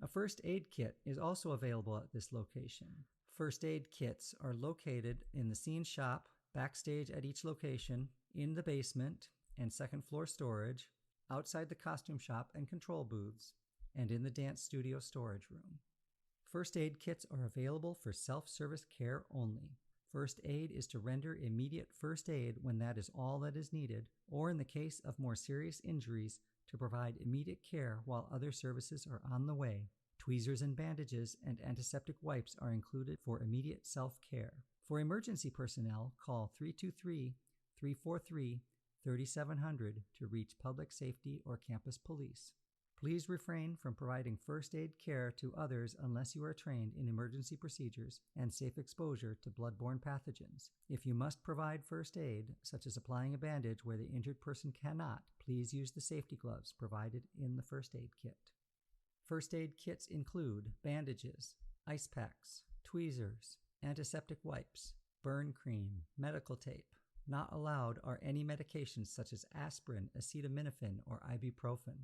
A first aid kit is also available at this location. First aid kits are located in the scene shop, backstage at each location, in the basement and second floor storage, outside the costume shop and control booths, and in the dance studio storage room. First aid kits are available for self-service care only. First aid is to render immediate first aid when that is all that is needed, or in the case of more serious injuries, to provide immediate care while other services are on the way. Tweezers and bandages and antiseptic wipes are included for immediate self-care. For emergency personnel, call 323-343-3700 to reach public safety or campus police. Please refrain from providing first aid care to others unless you are trained in emergency procedures and safe exposure to bloodborne pathogens. If you must provide first aid, such as applying a bandage where the injured person cannot, please use the safety gloves provided in the first aid kit. First aid kits include bandages, ice packs, tweezers, antiseptic wipes, burn cream, medical tape. Not allowed are any medications such as aspirin, acetaminophen, or ibuprofen.